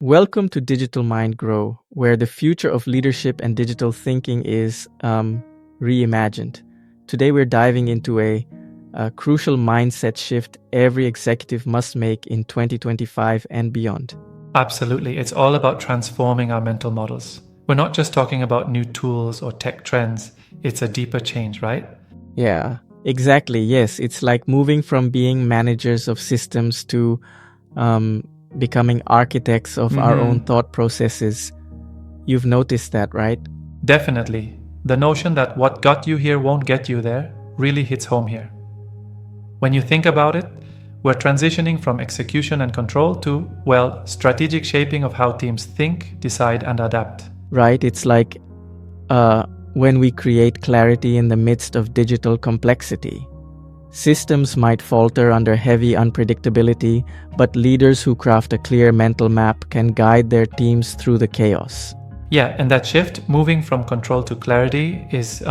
Welcome to DigitalMind Grow, where the future of leadership and digital thinking is reimagined. Today, we're diving into a crucial mindset shift every executive must make in 2025 and beyond. Absolutely. It's all about transforming our mental models. We're not just talking about new tools or tech trends, it's a deeper change, right? Yeah, exactly. Yes, it's like moving from being managers of systems to becoming architects of our own thought processes. You've noticed that, right? Definitely. The notion that what got you here won't get you there really hits home here. When you think about it, we're transitioning from execution and control to, well, strategic shaping of how teams think, decide, and adapt. Right? It's like when we create clarity in the midst of digital complexity. Systems might falter under heavy unpredictability, but leaders who craft a clear mental map can guide their teams through the chaos. Yeah, and that shift, moving from control to clarity, is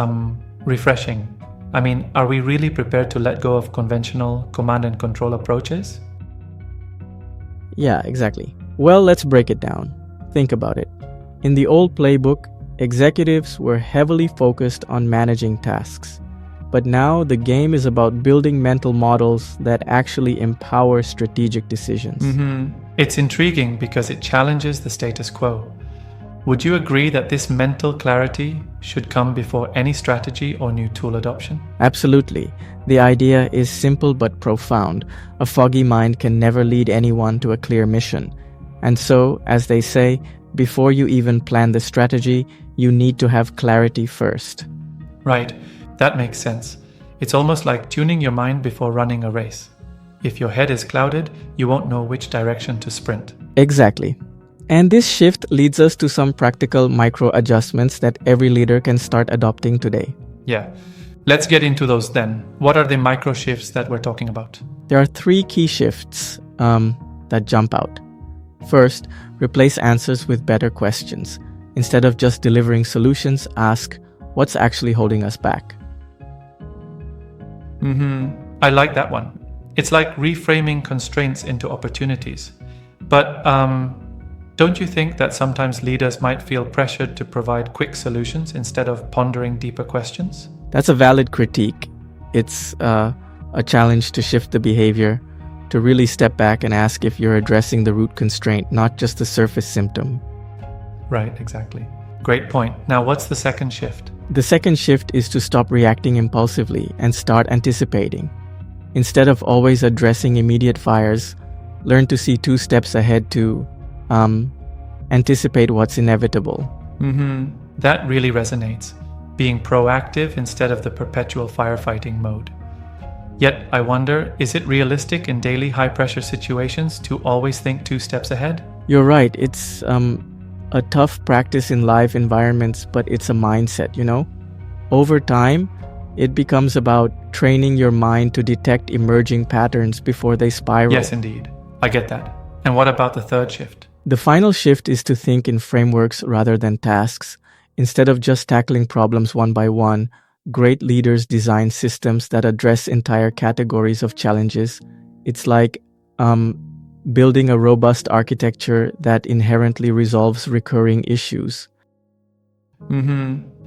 refreshing. I mean, are we really prepared to let go of conventional command and control approaches? Yeah, exactly. Well, let's break it down. Think about it. In the old playbook, executives were heavily focused on managing tasks. But now the game is about building mental models that actually empower strategic decisions. It's intriguing because it challenges the status quo. Would you agree that this mental clarity should come before any strategy or new tool adoption? Absolutely. The idea is simple but profound. A foggy mind can never lead anyone to a clear mission. And so, as they say, before you even plan the strategy, you need to have clarity first. Right. That makes sense. It's almost like tuning your mind before running a race. If your head is clouded, you won't know which direction to sprint. Exactly. And this shift leads us to some practical micro adjustments that every leader can start adopting today. Yeah. Let's get into those then. What are the micro shifts that we're talking about? There are three key shifts that jump out. First, replace answers with better questions. Instead of just delivering solutions, ask, what's actually holding us back? I like that one. It's like reframing constraints into opportunities. But don't you think that sometimes leaders might feel pressured to provide quick solutions instead of pondering deeper questions? That's a valid critique. It's a challenge to shift the behavior, to really step back and ask if you're addressing the root constraint, not just the surface symptom. Right, exactly. Great point. Now, what's the second shift? The second shift is to stop reacting impulsively and start anticipating. Instead of always addressing immediate fires, learn to see 2 steps ahead to anticipate what's inevitable. That really resonates. Being proactive instead of the perpetual firefighting mode. Yet, I wonder, is it realistic in daily high-pressure situations to always think 2 steps ahead? You're right. It's a tough practice in live environments, but it's a mindset, you know? Over time, it becomes about training your mind to detect emerging patterns before they spiral. Yes, indeed. I get that. And what about the third shift? The final shift is to think in frameworks rather than tasks. Instead of just tackling problems one by one, great leaders design systems that address entire categories of challenges. It's like building a robust architecture that inherently resolves recurring issues.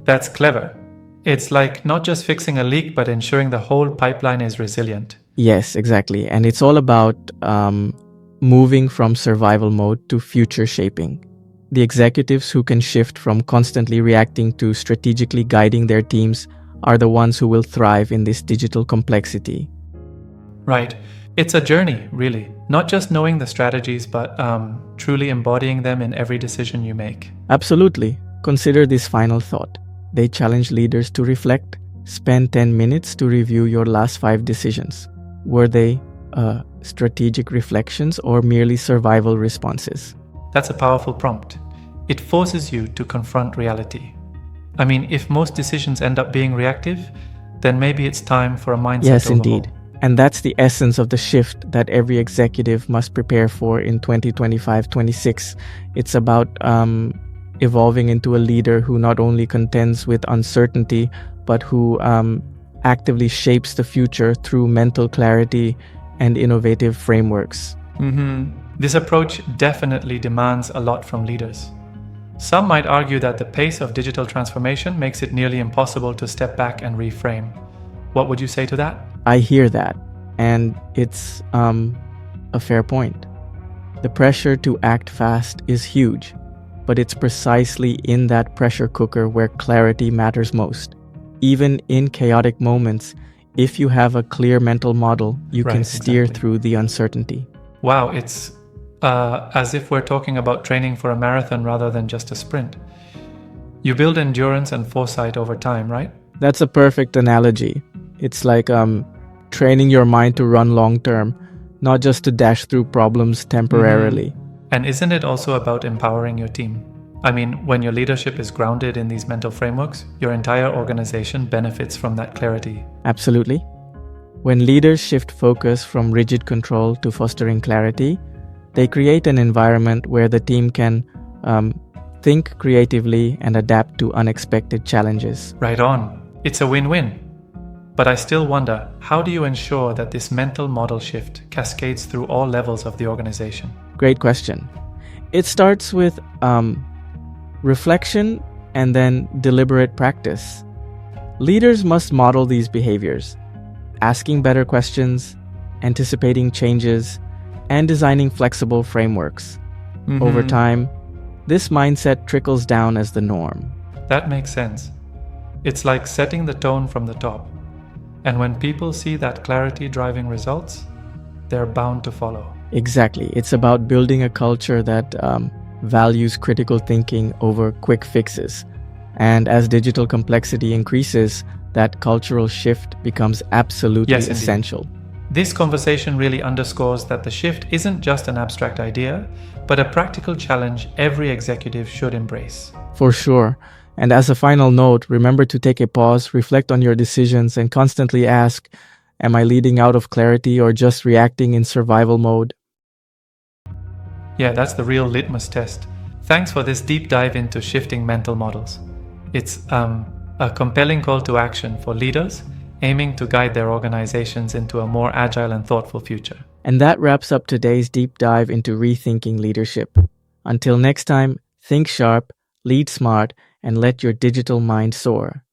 That's clever. It's like not just fixing a leak, but ensuring the whole pipeline is resilient. Yes, exactly. And it's all about moving from survival mode to future shaping. The executives who can shift from constantly reacting to strategically guiding their teams are the ones who will thrive in this digital complexity. Right. It's a journey, really. Not just knowing the strategies, but truly embodying them in every decision you make. Absolutely. Consider this final thought. They challenge leaders to reflect. Spend 10 minutes to review your last 5 decisions. Were they strategic reflections or merely survival responses? That's a powerful prompt. It forces you to confront reality. I mean, if most decisions end up being reactive, then maybe it's time for a mindset Yes, overhaul. indeed. And that's the essence of the shift that every executive must prepare for in 2025-26. It's about evolving into a leader who not only contends with uncertainty, but who actively shapes the future through mental clarity and innovative frameworks. This approach definitely demands a lot from leaders. Some might argue that the pace of digital transformation makes it nearly impossible to step back and reframe. What would you say to that? I hear that, and it's a fair point. The pressure to act fast is huge, but it's precisely in that pressure cooker where clarity matters most. Even in chaotic moments, if you have a clear mental model, you can steer exactly. through the uncertainty. Wow, it's as if we're talking about training for a marathon rather than just a sprint. You build endurance and foresight over time, right? That's a perfect analogy. It's like training your mind to run long term, not just to dash through problems temporarily. And isn't it also about empowering your team? I mean, when your leadership is grounded in these mental frameworks, your entire organization benefits from that clarity. Absolutely. When leaders shift focus from rigid control to fostering clarity, they create an environment where the team can think creatively and adapt to unexpected challenges. Right on. It's a win-win. But I still wonder, how do you ensure that this mental model shift cascades through all levels of the organization? Great question. It starts with reflection and then deliberate practice. Leaders must model these behaviors, asking better questions, anticipating changes, and designing flexible frameworks. Over time, this mindset trickles down as the norm. That makes sense. It's like setting the tone from the top. And when people see that clarity driving results, they're bound to follow. Exactly. It's about building a culture that values critical thinking over quick fixes. And as digital complexity increases, that cultural shift becomes absolutely essential. This conversation really underscores that the shift isn't just an abstract idea, but a practical challenge every executive should embrace. For sure. And as a final note, remember to take a pause, reflect on your decisions, and constantly ask, am I leading out of clarity or just reacting in survival mode? Yeah, that's the real litmus test. Thanks for this deep dive into shifting mental models. It's a compelling call to action for leaders aiming to guide their organizations into a more agile and thoughtful future. And that wraps up today's deep dive into rethinking leadership. Until next time, think sharp, lead smart, and let your digital mind soar.